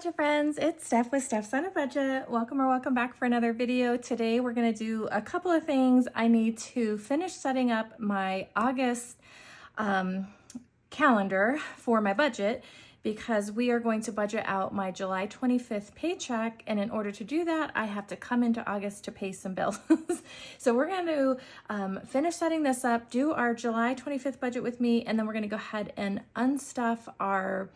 budget friends, it's Steph with Stefsonabudget. Welcome back for another video. Today we're going to do a couple of things. I need to finish setting up my August calendar for my budget because we are going to budget out my July 25th paycheck, and in order to do that I have to come into August to pay some bills. So we're going to finish setting this up, do our July 25th budget with me, and then we're going to go ahead and unstuff our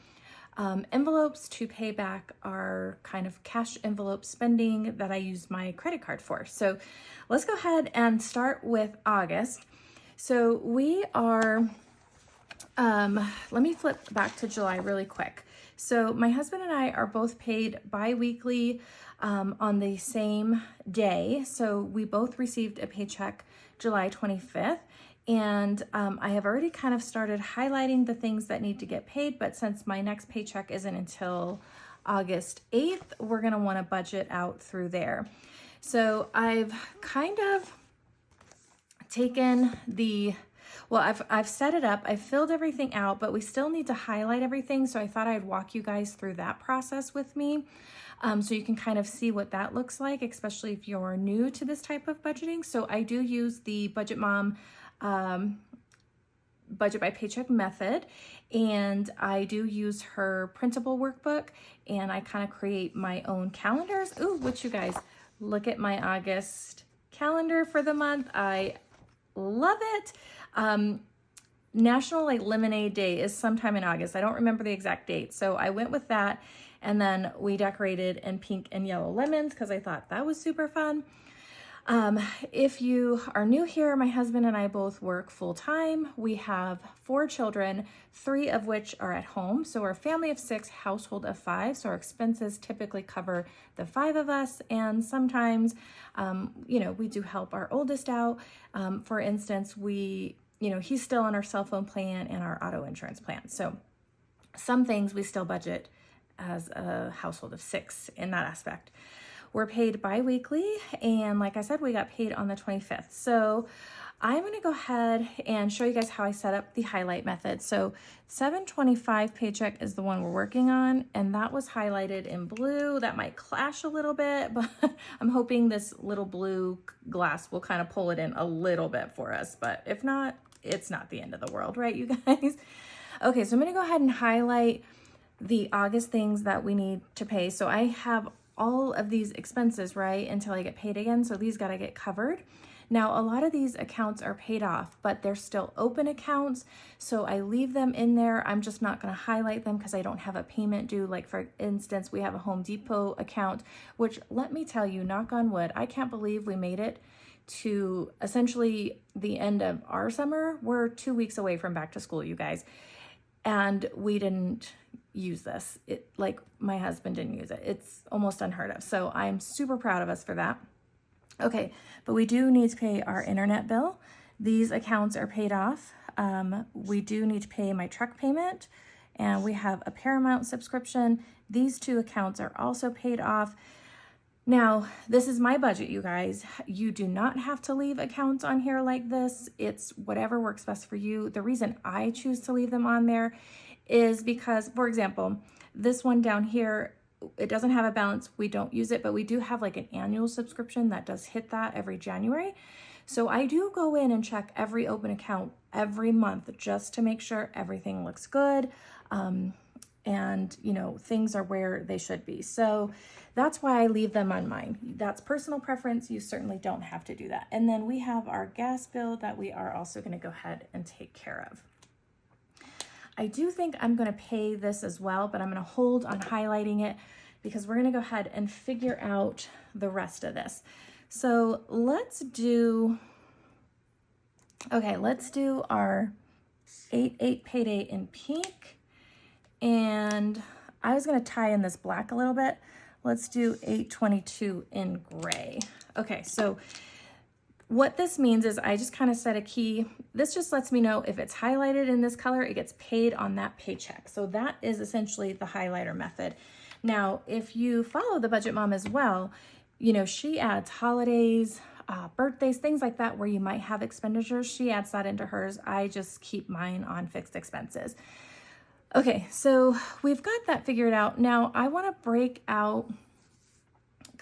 envelopes to pay back our kind of cash envelope spending that I use my credit card for. So let's go ahead and start with August. So we are, let me flip back to July really quick. So my husband and I are both paid bi-weekly on the same day. So we both received a paycheck July 25th. And I have already kind of started highlighting the things that need to get paid, but since my next paycheck isn't until August 8th, we're gonna wanna budget out through there. So I've kind of taken I've set it up, I've filled everything out, but we still need to highlight everything. So I thought I'd walk you guys through that process with me. So you can kind of see what that looks like, especially if you're new to this type of budgeting. So I do use the Budget Mom budget by paycheck method, and I do use her printable workbook, and I kind of create my own calendars. Ooh, which you guys, look at my August calendar for the month. I love it. National Lemonade Day is sometime in August. I don't remember the exact date, so I went with that, and then we decorated in pink and yellow lemons because I thought that was super fun. If you are new here, my husband and I both work full-time. We have 4 children, 3 of which are at home. So we're a family of 6, household of 5. So our expenses typically cover the 5 of us. And sometimes, we do help our oldest out. For instance, he's still on our cell phone plan and our auto insurance plan. So some things we still budget as a household of 6 in that aspect. We're paid bi-weekly, and like I said, we got paid on the 25th. So I'm gonna go ahead and show you guys how I set up the highlight method. So 7/25 paycheck is the one we're working on, and that was highlighted in blue. That might clash a little bit, but I'm hoping this little blue glass will kind of pull it in a little bit for us. But if not, it's not the end of the world, right, you guys? Okay, so I'm gonna go ahead and highlight the August things that we need to pay. So I have all of these expenses, right, until I get paid again. So these gotta get covered. Now, a lot of these accounts are paid off, but they're still open accounts. So I leave them in there. I'm just not gonna highlight them because I don't have a payment due. Like for instance, we have a Home Depot account, which let me tell you, knock on wood, I can't believe we made it to essentially the end of our summer. We're 2 weeks away from back to school, you guys. And we didn't use this. Like my husband didn't use it. It's almost unheard of. So I'm super proud of us for that. Okay, but we do need to pay our internet bill. These accounts are paid off. We do need to pay my truck payment, and we have a Paramount subscription. These 2 accounts are also paid off. Now, this is my budget, you guys. You do not have to leave accounts on here like this. It's whatever works best for you. The reason I choose to leave them on there is because, for example, this one down here, it doesn't have a balance. We don't use it, but we do have like an annual subscription that does hit that every January. So I do go in and check every open account every month just to make sure everything looks good. And things are where they should be. So that's why I leave them on mine. That's personal preference. You certainly don't have to do that. And then we have our gas bill that we are also gonna go ahead and take care of. I do think I'm gonna pay this as well, but I'm gonna hold on highlighting it because we're gonna go ahead and figure out the rest of this. So let's do our 8/8 payday in pink. And I was gonna tie in this black a little bit. Let's do 8/22 in gray. Okay, so what this means is I just kind of set a key. This just lets me know if it's highlighted in this color, it gets paid on that paycheck. So that is essentially the highlighter method. Now, if you follow the Budget Mom as well, she adds holidays, birthdays, things like that where you might have expenditures. She adds that into hers. I just keep mine on fixed expenses. Okay, so we've got that figured out. Now I want to break out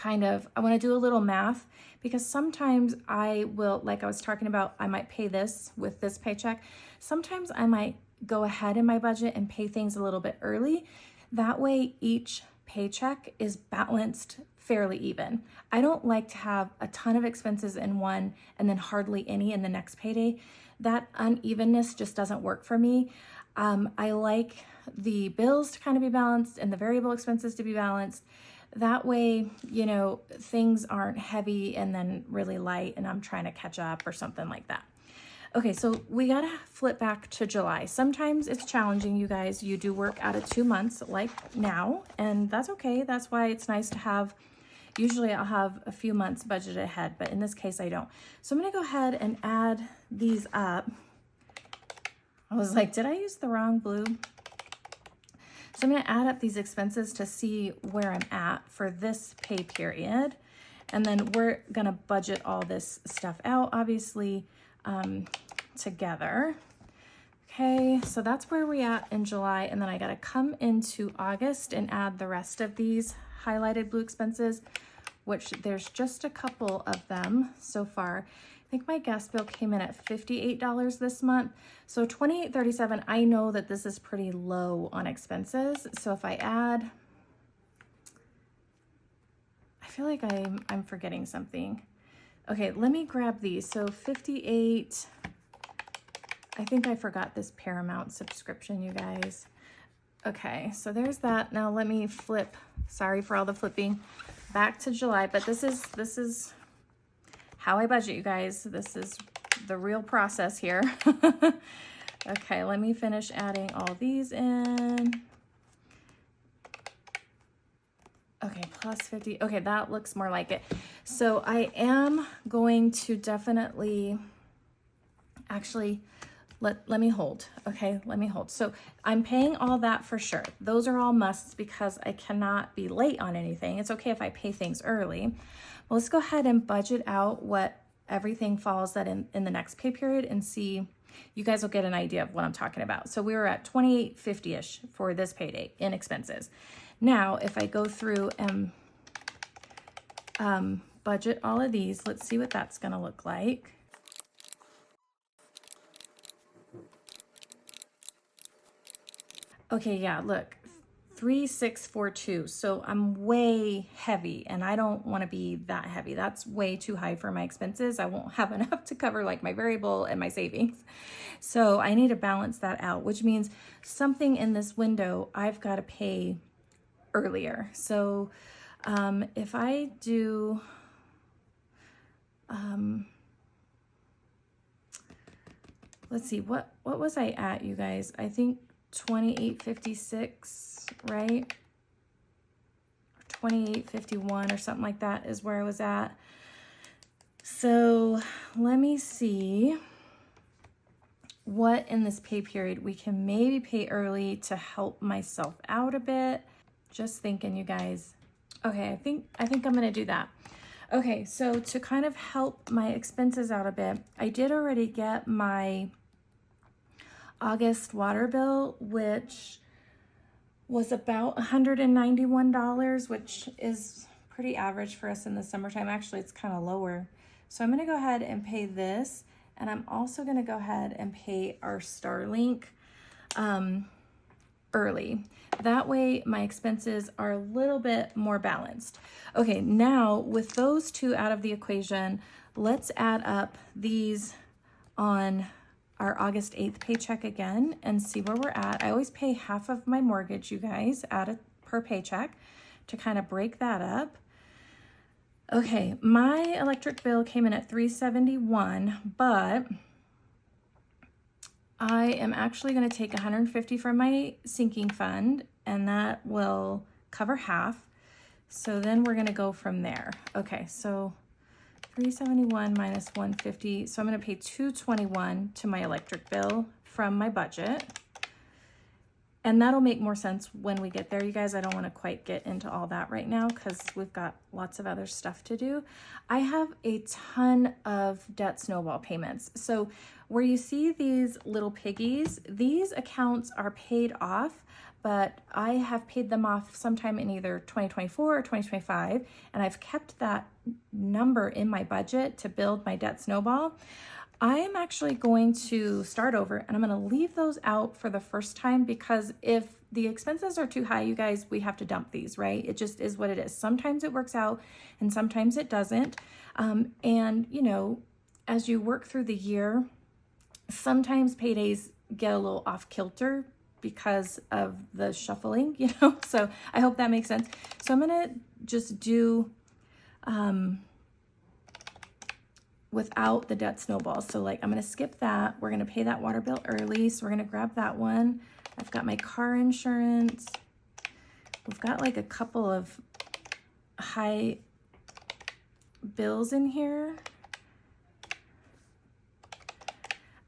I want to do a little math, because sometimes I will, like I was talking about, I might pay this with this paycheck. Sometimes I might go ahead in my budget and pay things a little bit early. That way each paycheck is balanced fairly even. I don't like to have a ton of expenses in one and then hardly any in the next payday. That unevenness just doesn't work for me. I like the bills to kind of be balanced and the variable expenses to be balanced. That way, you know, things aren't heavy and then really light and I'm trying to catch up or something like that. Okay, so we gotta flip back to July. Sometimes it's challenging, you guys. You do work out of 2 months like now, and that's okay. That's why it's nice to have, usually I'll have a few months budgeted ahead, but in this case I don't. So I'm gonna go ahead and add these up. I was like, did I use the wrong blue? So I'm going to add up these expenses to see where I'm at for this pay period. And then we're going to budget all this stuff out, obviously, together. Okay, so that's where we're at in July. And then I got to come into August and add the rest of these highlighted blue expenses, which there's just a couple of them so far. I think my gas bill came in at $58 this month. So $28.37, I know that this is pretty low on expenses. So if I add, I feel like I'm forgetting something. Okay, let me grab these. So 58, I think I forgot this Paramount subscription, you guys. Okay, so there's that. Now let me flip, sorry for all the flipping, back to July, but this is how I budget, you guys. This is the real process here. Okay, let me finish adding all these in. Okay, plus 50. Okay, that looks more like it. So I am going to definitely, actually, let me hold. Okay, let me hold. So I'm paying all that for sure. Those are all musts because I cannot be late on anything. It's okay if I pay things early. Well, let's go ahead and budget out what everything falls that in the next pay period and see, you guys will get an idea of what I'm talking about. So we were at $28.50-ish for this payday in expenses. Now, if I go through and budget all of these, let's see what that's gonna look like. Okay, yeah, look, 3,642. So I'm way heavy and I don't want to be that heavy. That's way too high for my expenses. I won't have enough to cover like my variable and my savings. So I need to balance that out, which means something in this window I've got to pay earlier. So if I do, let's see, what was I at, you guys? I think 28.56, right? 28.51 or something like that is where I was at. So let me see what in this pay period we can maybe pay early to help myself out a bit. Just thinking, you guys. Okay, I think I'm gonna do that. Okay, so to kind of help my expenses out a bit, I did already get my August water bill, which was about $191, which is pretty average for us in the summertime. Actually, it's kind of lower. So I'm gonna go ahead and pay this, and I'm also gonna go ahead and pay our Starlink early. That way my expenses are a little bit more balanced. Okay, now with those two out of the equation, let's add up these on our August 8th paycheck again and see where we're at. I always pay half of my mortgage, you guys, per paycheck to kind of break that up. Okay, my electric bill came in at $371, but I am actually going to take $150 from my sinking fund, and that will cover half. So then we're going to go from there. Okay, so 371 minus 150. So I'm going to pay $221 to my electric bill from my budget. And that'll make more sense when we get there, you guys. I don't want to quite get into all that right now because we've got lots of other stuff to do. I have a ton of debt snowball payments. So where you see these little piggies, these accounts are paid off, but I have paid them off sometime in either 2024 or 2025, and I've kept that number in my budget to build my debt snowball. I am actually going to start over and I'm going to leave those out for the first time because if the expenses are too high, you guys, we have to dump these, right? It just is what it is. Sometimes it works out and sometimes it doesn't. And, you know, as you work through the year, sometimes paydays get a little off kilter because of the shuffling, you know? So I hope that makes sense. So I'm going to just do without the debt snowball. So like, I'm going to skip that. We're going to pay that water bill early. So we're going to grab that one. I've got my car insurance. We've got like a couple of high bills in here.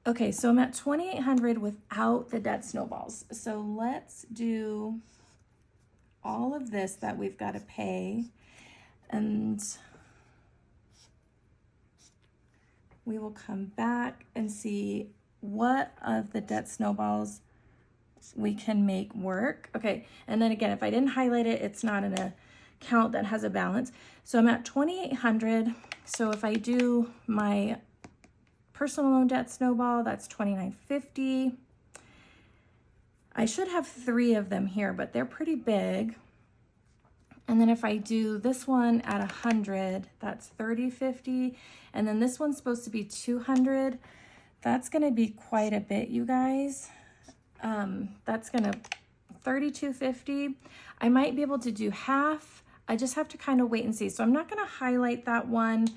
Okay, so I'm at $2,800 without the debt snowballs. So let's do all of this that we've got to pay, and we will come back and see what of the debt snowballs we can make work. Okay, and then again, if I didn't highlight it, it's not an account that has a balance. So I'm at $2,800. So if I do my personal loan debt snowball, that's $2,950. I should have 3 of them here, but they're pretty big. And then if I do this one at 100, that's $3,050. And then this one's supposed to be 200. That's gonna be quite a bit, you guys. That's gonna $3,250. I might be able to do half. I just have to kind of wait and see. So I'm not gonna highlight that one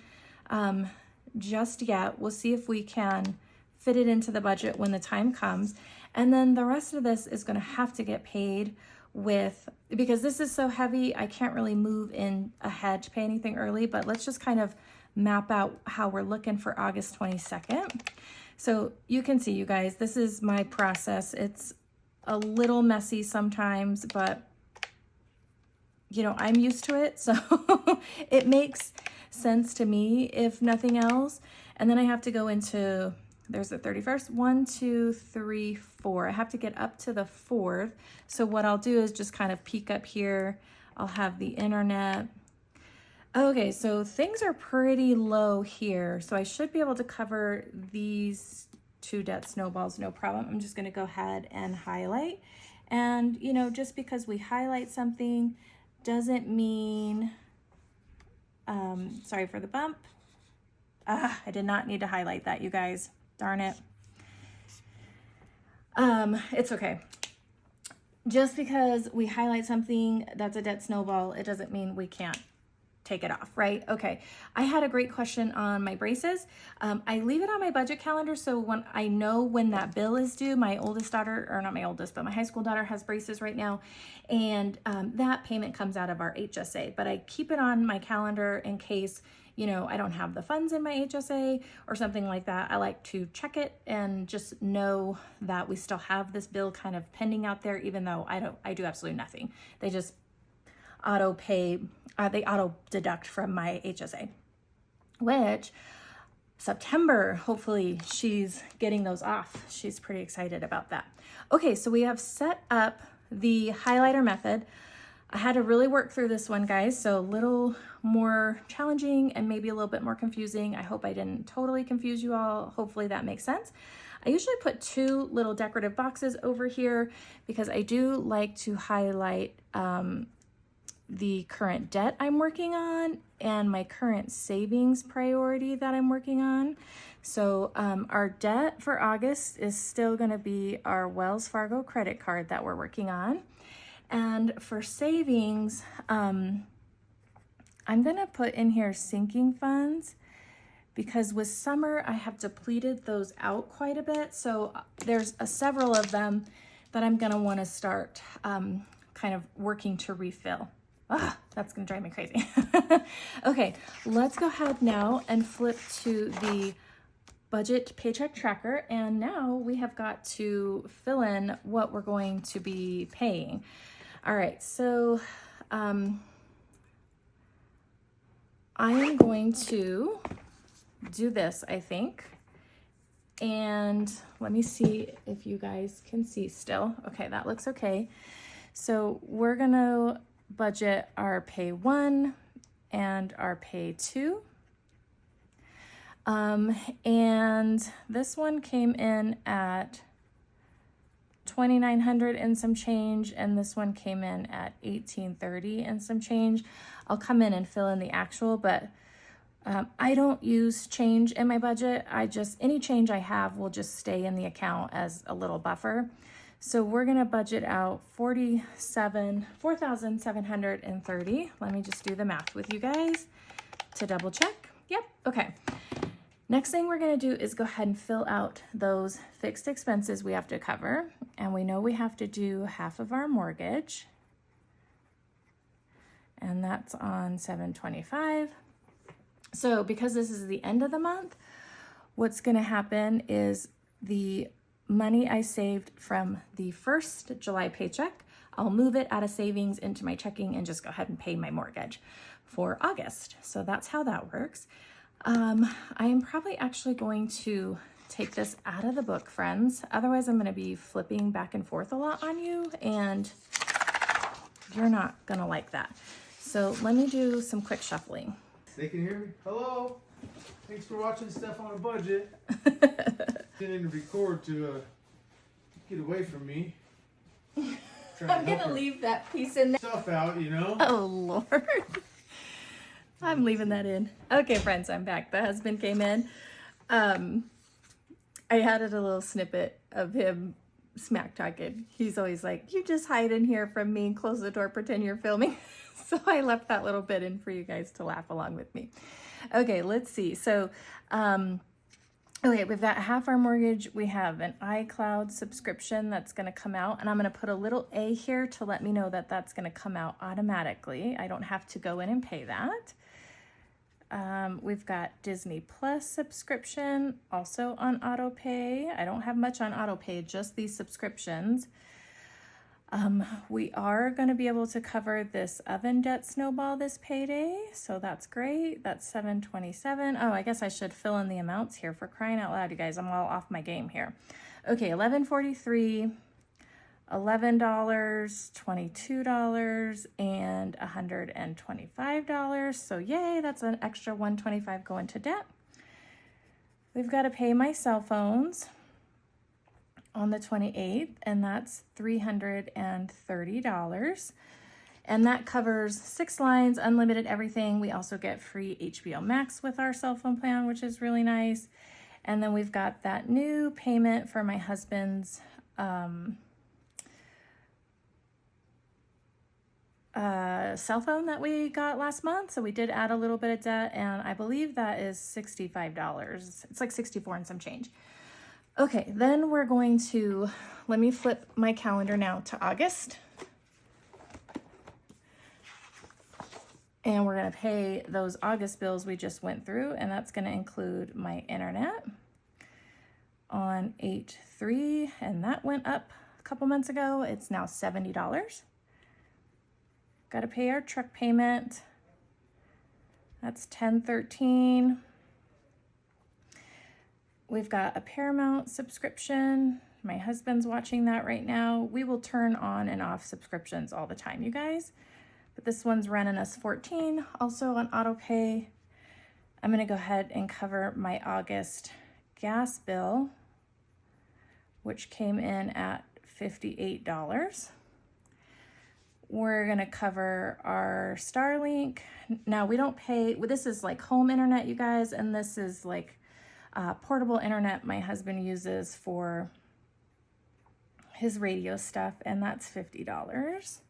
just yet. We'll see if we can fit it into the budget when the time comes. And then the rest of this is gonna have to get paid with, because this is so heavy, I can't really move in ahead to pay anything early, but let's just kind of map out how we're looking for August 22nd. So you can see, you guys, this is my process. It's a little messy sometimes, but you know, I'm used to it. So it makes sense to me, if nothing else. And then I have to go into, there's the 31st, 1, 2, 3, 4. I have to get up to the 4th. So what I'll do is just kind of peek up here. I'll have the internet. Okay, so things are pretty low here. So I should be able to cover these 2 debt snowballs, no problem. I'm just gonna go ahead and highlight. And you know, just because we highlight something doesn't mean, sorry for the bump. I did not need to highlight that, you guys. Darn it. It's okay. Just because we highlight something that's a debt snowball, it doesn't mean we can't take it off, right? Okay. I had a great question on my braces. I leave it on my budget calendar, so when I know when that bill is due. My oldest daughter, or not my oldest, but my high school daughter has braces right now, and that payment comes out of our HSA, but I keep it on my calendar in case, you know, I don't have the funds in my HSA or something like that. I like to check it and just know that we still have this bill kind of pending out there, even though I do absolutely nothing. They just auto pay, they auto deduct from my HSA, which September, hopefully she's getting those off. She's pretty excited about that. Okay, so we have set up the highlighter method. I had to really work through this one, guys, so a little more challenging and maybe a little bit more confusing. I hope I didn't totally confuse you all. Hopefully that makes sense. I usually put 2 little decorative boxes over here because I do like to highlight the current debt I'm working on and my current savings priority that I'm working on. So our debt for August is still going to be our Wells Fargo credit card that we're working on. And for savings, I'm going to put in here sinking funds because with summer I have depleted those out quite a bit. So there's several of them that I'm going to want to start kind of working to refill. That's gonna drive me crazy. Okay, let's go ahead now and flip to the budget paycheck tracker, and now we have got to fill in what we're going to be paying. All right, so I am going to do this, I think. And let me see if you guys can see still. Okay, that looks okay. So we're gonna budget our pay 1 and our pay 2. And this one came in at $2,900 and some change, and this one came in at $1,830 and some change. I'll come in and fill in the actual, but I don't use change in my budget. Any change I have will just stay in the account as a little buffer. So we're gonna budget out $4,730. Let me just do the math with you guys to double check. Yep, okay. Next thing we're gonna do is go ahead and fill out those fixed expenses we have to cover. And we know we have to do half of our mortgage. And that's on 7/25. So because this is the end of the month, what's gonna happen is the money I saved from the first July paycheck, I'll move it out of savings into my checking and just go ahead and pay my mortgage for August. So that's how that works. I am probably actually going to take this out of the book, friends. Otherwise, I'm going to be flipping back and forth a lot on you, and you're not going to like that. So let me do some quick shuffling. They can hear me. Hello. Thanks for watching Stuff on a Budget. Didn't record to get away from me. I'm going to leave that piece in there. Stuff out, you know. Oh, Lord. I'm leaving that in. Okay, friends, I'm back. The husband came in. I added a little snippet of him smack talking. He's always like, you just hide in here from me and close the door, pretend you're filming. So I left that little bit in for you guys to laugh along with me. Okay, let's see. So, okay, we've got half our mortgage. We have an iCloud subscription that's going to come out, and I'm going to put a little A here to let me know that that's going to come out automatically. I don't have to go in and pay that. We've got Disney Plus subscription, also on auto pay. I don't have much on auto pay, just these subscriptions. We are going to be able to cover this oven debt snowball this payday, so that's great. That's $727. Oh, I guess I should fill in the amounts here, for crying out loud, you guys. I'm all off my game here. Okay, $11.43, $11, $22, and $125. So yay, that's an extra $125 going to debt. We've got to pay my cell phones on the 28th, and that's $330. And that covers 6 lines, unlimited everything. We also get free HBO Max with our cell phone plan, which is really nice. And then we've got that new payment for my husband's cell phone that we got last month. So we did add a little bit of debt, and I believe that is $65. It's like 64 and some change. Okay, then we're going to, let me flip my calendar now to August. And we're going to pay those August bills we just went through, and that's going to include my internet on 8/3, and that went up a couple months ago. It's now $70. Got to pay our truck payment. That's $10.13. We've got a Paramount subscription. My husband's watching that right now. We will turn on and off subscriptions all the time, you guys. But this one's running us $14, also on auto pay. I'm gonna go ahead and cover my August gas bill, which came in at $58. We're gonna cover our Starlink. Now we don't pay, well, this is like home internet, you guys, and this is like portable internet my husband uses for his radio stuff, and that's $50.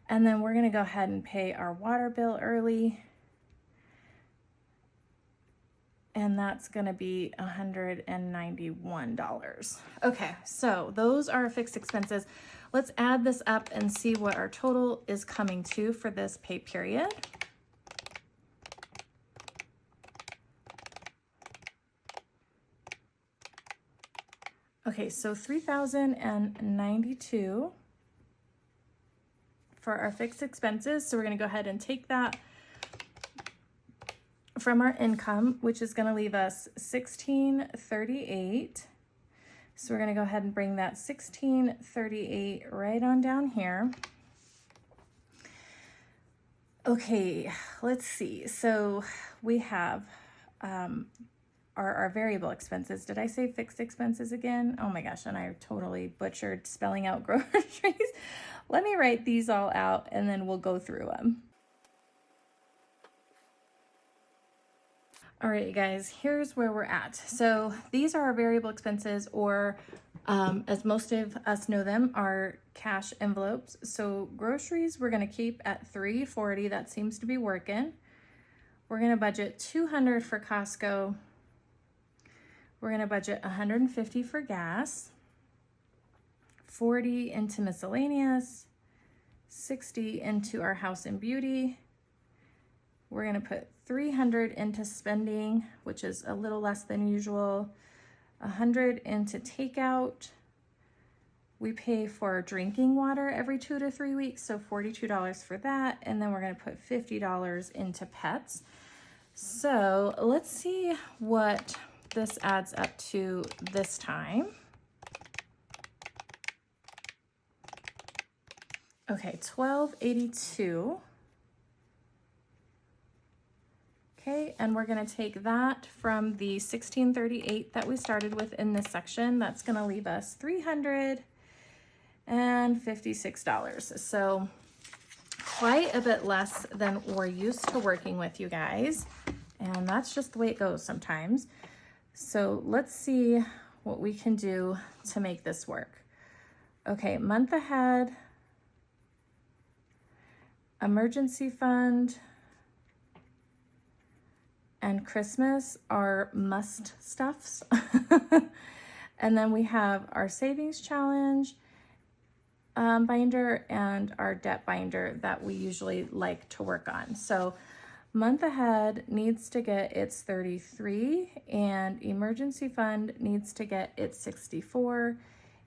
And then we're gonna go ahead and pay our water bill early, and that's gonna be $191. Okay, so those are fixed expenses. Let's add this up and see what our total is coming to for this pay period. Okay, so $3,092 for our fixed expenses. So we're gonna go ahead and take that from our income, which is gonna leave us $1,638. So we're gonna go ahead and bring that $1,638 right on down here. Okay, let's see. So we have our variable expenses. Did I say fixed expenses again? Oh my gosh, and I totally butchered spelling out groceries. Let me write these all out and then we'll go through them. All right, you guys, here's where we're at. So these are our variable expenses, or as most of us know them, are cash envelopes. So groceries, we're gonna keep at $340. That seems to be working. We're gonna budget $200 for Costco. We're gonna budget $150 for gas, $40 into miscellaneous, $60 into our house and beauty. We're gonna put $300 into spending, which is a little less than usual, $100 into takeout. We pay for drinking water every 2 to 3 weeks, so $42 for that. And then we're gonna put $50 into pets. So let's see what this adds up to this time. Okay, $1,282. Okay, and we're gonna take that from the $1,638 that we started with in this section. That's gonna leave us $356. So quite a bit less than we're used to working with, you guys. And that's just the way it goes sometimes. So let's see what we can do to make this work. Okay, month ahead, emergency fund, and Christmas are must stuffs. And then we have our savings challenge binder and our debt binder that we usually like to work on. So month ahead needs to get its 33, and emergency fund needs to get its 64,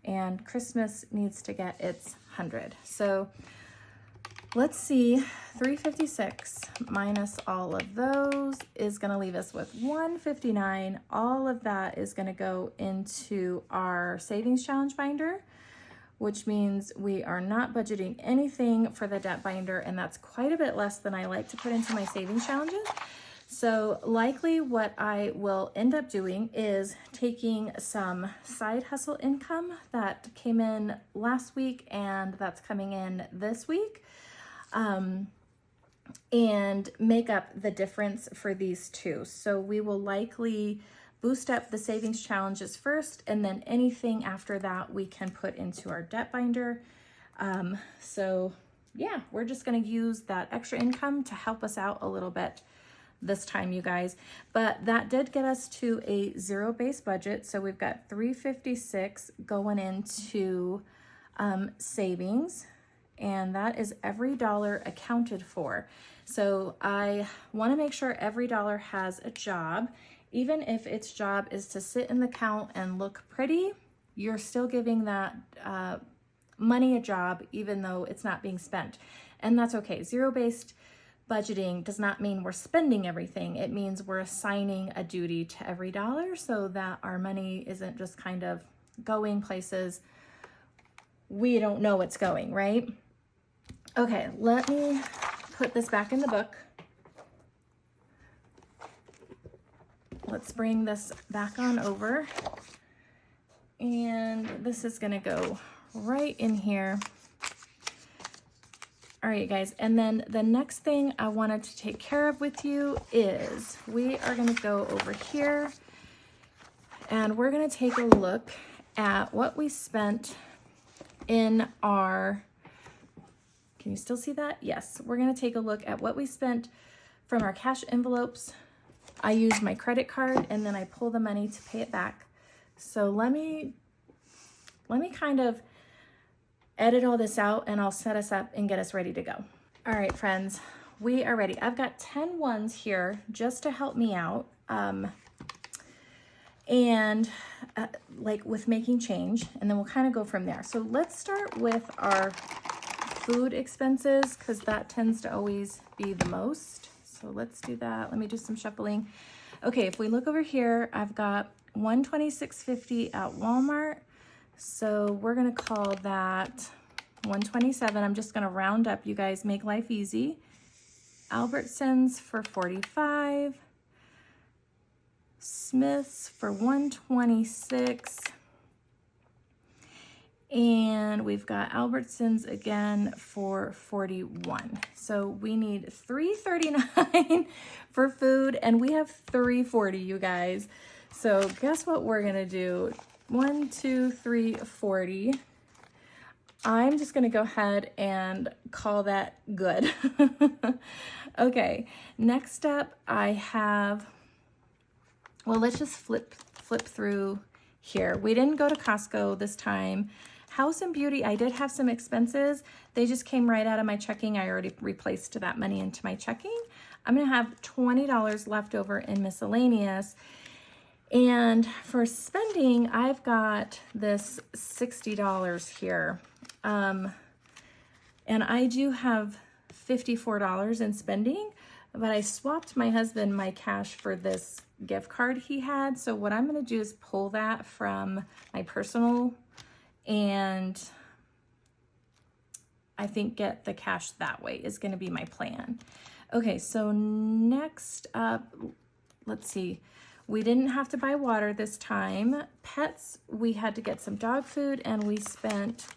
and Christmas needs to get its 100. So let's see, 356 minus all of those is gonna leave us with 159. All of that is gonna go into our savings challenge binder, which means we are not budgeting anything for the debt binder, and that's quite a bit less than I like to put into my savings challenges. So likely what I will end up doing is taking some side hustle income that came in last week and that's coming in this week, and make up the difference for these two. So we will likely boost up the savings challenges first, and then anything after that we can put into our debt binder. So yeah, we're just gonna use that extra income to help us out a little bit this time, you guys. But that did get us to a zero-based budget. So we've got 356 going into savings, and that is every dollar accounted for. So I wanna make sure every dollar has a job. Even if its job is to sit in the account and look pretty, you're still giving that money a job, even though it's not being spent. And that's okay. Zero-based budgeting does not mean we're spending everything. It means we're assigning a duty to every dollar so that our money isn't just kind of going places we don't know it's going, right? Okay, let me put this back in the book. Let's bring this back on over, and this is gonna go right in here. All right, guys, and then the next thing I wanted to take care of with you is we are gonna go over here and we're gonna take a look at what we spent in our, can you still see that? Yes, we're gonna take a look at what we spent from our cash envelopes. I use my credit card and then I pull the money to pay it back. So let me kind of edit all this out and I'll set us up and get us ready to go. All right, friends, we are ready. I've got 10 ones here just to help me out. And like with making change, and then we'll kind of go from there. So let's start with our food expenses, because that tends to always be the most. So let's do that. Let me do some shuffling. Okay, if we look over here, I've got $126.50 at Walmart. So we're gonna call that $127. I'm just gonna round up. You guys make life easy. Albertsons for $45. Smith's for $126. And we've got Albertsons again for $41. So we need $3.39 for food, and we have $3.40, you guys. So guess what we're gonna do? 1, 2, 3, 40. I'm just gonna go ahead and call that good. Okay, next up I have, well, let's just flip through here. We didn't go to Costco this time. House and Beauty, I did have some expenses. They just came right out of my checking. I already replaced that money into my checking. I'm gonna have $20 left over in miscellaneous. And for spending, I've got this $60 here. And I do have $54 in spending, but I swapped my husband my cash for this gift card he had. So what I'm gonna do is pull that from my personal and I think get the cash that way is gonna be my plan. Okay, so next up, let's see. We didn't have to buy water this time. Pets, we had to get some dog food, and we spent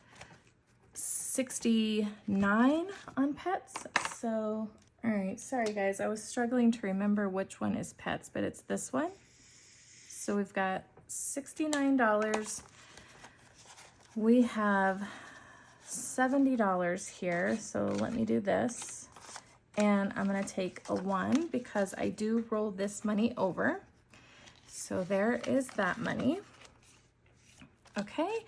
$69 on pets. So, all right, sorry guys, I was struggling to remember which one is pets, but it's this one. So we've got $69. We have $70 here, so let me do this. And I'm gonna take a 1 because I do roll this money over. So there is that money. Okay,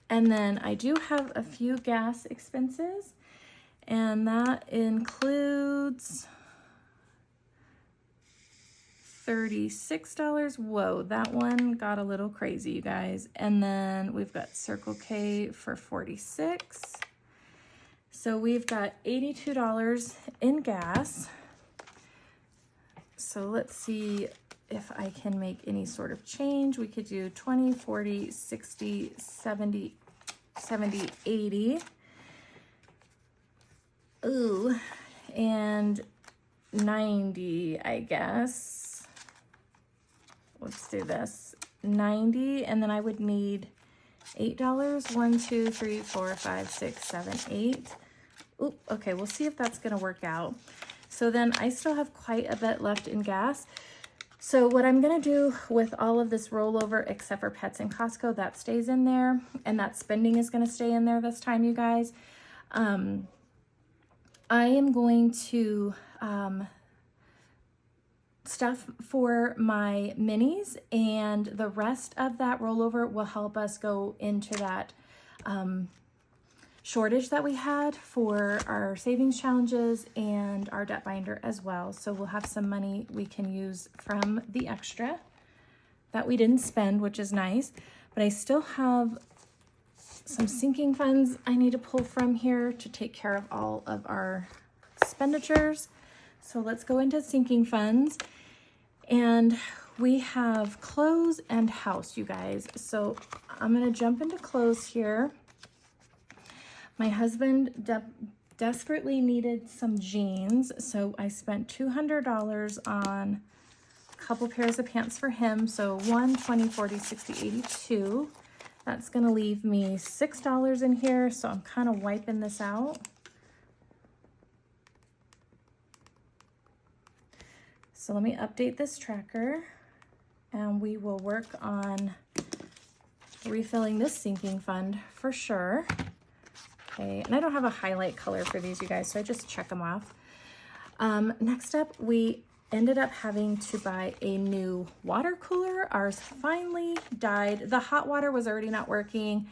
and then I do have a few gas expenses, and that includes $36. Whoa, that one got a little crazy, you guys. And then we've got Circle K for $46. So we've got $82 in gas. So let's see if I can make any sort of change. We could do 20, 40, 60, 70, 80. Ooh, and 90, I guess. Let's do this. 90, and then I would need $8. 1, 2, 3, 4, 5, 6, 7, 8. Oop, okay, we'll see if that's gonna work out. So then I still have quite a bit left in gas. So what I'm gonna do with all of this rollover, except for pets and Costco, that stays in there, and that spending is gonna stay in there this time, you guys. I am going to stuff for my minis, and the rest of that rollover will help us go into that shortage that we had for our savings challenges and our debt binder as well. So we'll have some money we can use from the extra that we didn't spend, which is nice. But I still have some sinking funds I need to pull from here to take care of all of our expenditures. So let's go into sinking funds. And we have clothes and house, you guys. So I'm gonna jump into clothes here. My husband desperately needed some jeans, so I spent $200 on a couple pairs of pants for him. So 1, 20, 40, 60, 82. That's gonna leave me $6 in here, so I'm kind of wiping this out. So let me update this tracker, and we will work on refilling this sinking fund for sure. Okay, and I don't have a highlight color for these, you guys, so I just check them off. Next up, we ended up having to buy a new water cooler. Ours finally died. The hot water was already not working,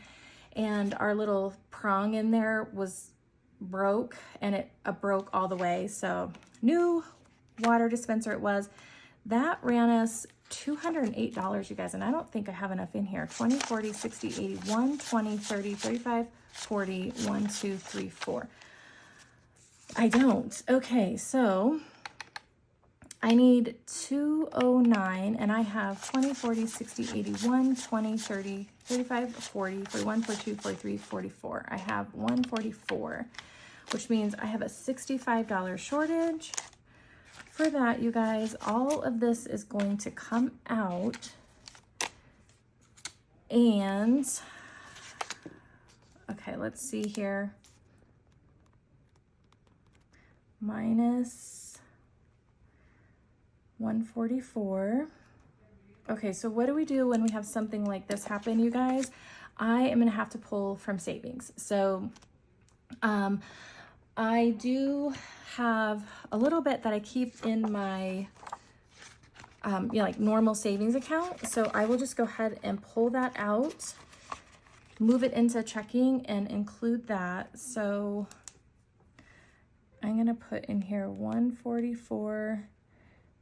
and our little prong in there was broke, and it broke all the way. So new water dispenser it was. That ran us $208, you guys, and I don't think I have enough in here. 20, 40, 60, 80, 1, 20, 30, 35, 40, 1, 2, 3, 4. I don't. Okay, so I need 209, and I have 20, 40, 60, 81, 20, 30, 35, 40, 41, 42, 43, 44. I have 144, which means I have a $65 shortage. For that, you guys, all of this is going to come out, and okay, let's see here. Minus 144. Okay, so what do we do when we have something like this happen, you guys? I am gonna have to pull from savings. So I do have a little bit that I keep in my like normal savings account. So I will just go ahead and pull that out, move it into checking, and include that. So I'm gonna put in here 144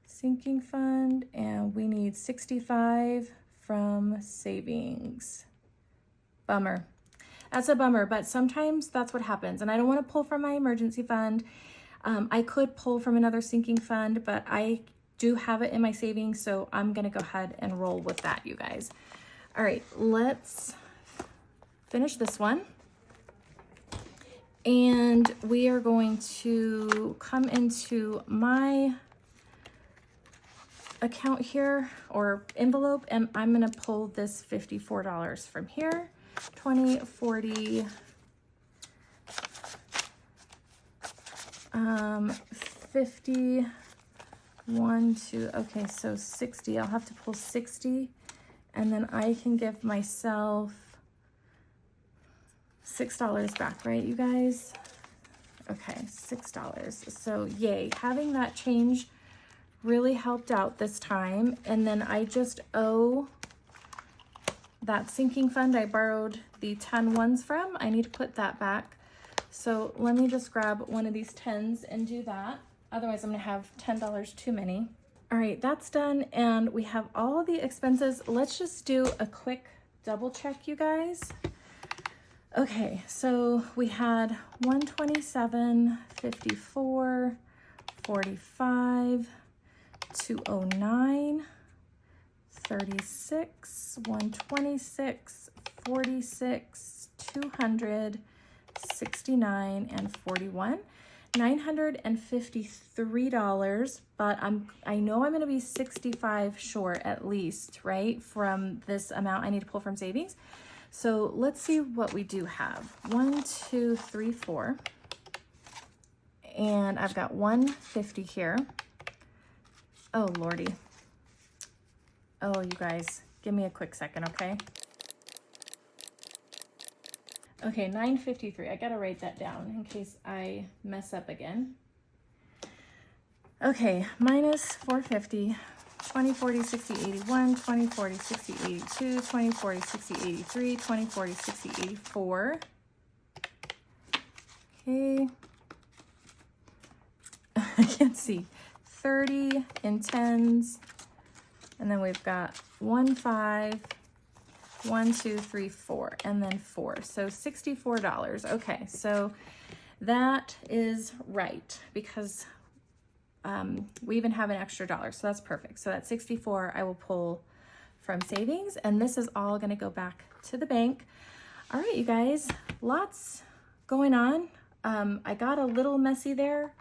sinking fund, and we need 65 from savings. Bummer. That's a bummer, but sometimes that's what happens. And I don't want to pull from my emergency fund. I could pull from another sinking fund, but I do have it in my savings, so I'm gonna go ahead and roll with that, you guys. All right, let's finish this one. And we are going to come into my account here, or envelope, and I'm gonna pull this $54 from here. 20, 40, 50, 1, 2, okay, so 60. I'll have to pull 60, and then I can give myself $6 back, right, you guys? Okay, $6. So yay, having that change really helped out this time. And then I just owe that sinking fund I borrowed the 10 ones from. I need to put that back. So let me just grab one of these 10s and do that. Otherwise I'm gonna have $10 too many. All right, that's done. And we have all the expenses. Let's just do a quick double check, you guys. Okay, so we had 127, 54, 45, 209, 36, 126, 46, 200, 69, and 41. $953, but I know I'm going to be 65 short at least, right, from this amount I need to pull from savings. So let's see what we do have. 1, 2, 3, 4, and I've got 150 here. Oh lordy. Oh, you guys, give me a quick second, okay? Okay, 953. I gotta write that down in case I mess up again. Okay, minus 450, 20, 40, 60, 81, 20, 40, 60, 82, 20, 40, 60, 83, 20, 40, 60, 84. Okay. I can't see. 30 in 10s. And then we've got 1, 5, 1, 2, 3, 4, and then 4. So $64. Okay, so that is right because we even have an extra $1, so that's perfect. So that 64 I will pull from savings, and this is all going to go back to the bank. All right, you guys, lots going on. I got a little messy there.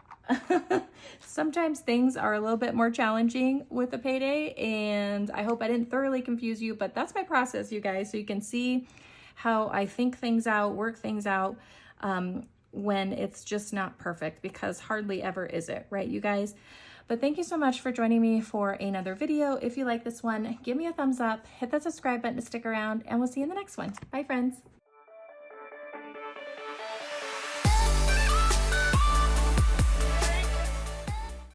Sometimes things are a little bit more challenging with a payday, and I hope I didn't thoroughly confuse you, but that's my process, you guys, so you can see how I think things out, work things out when it's just not perfect, because hardly ever is it, right, you guys? But thank you so much for joining me for another video. If you like this one, give me a thumbs up, hit that subscribe button to stick around, and we'll see you in the next one. Bye, friends.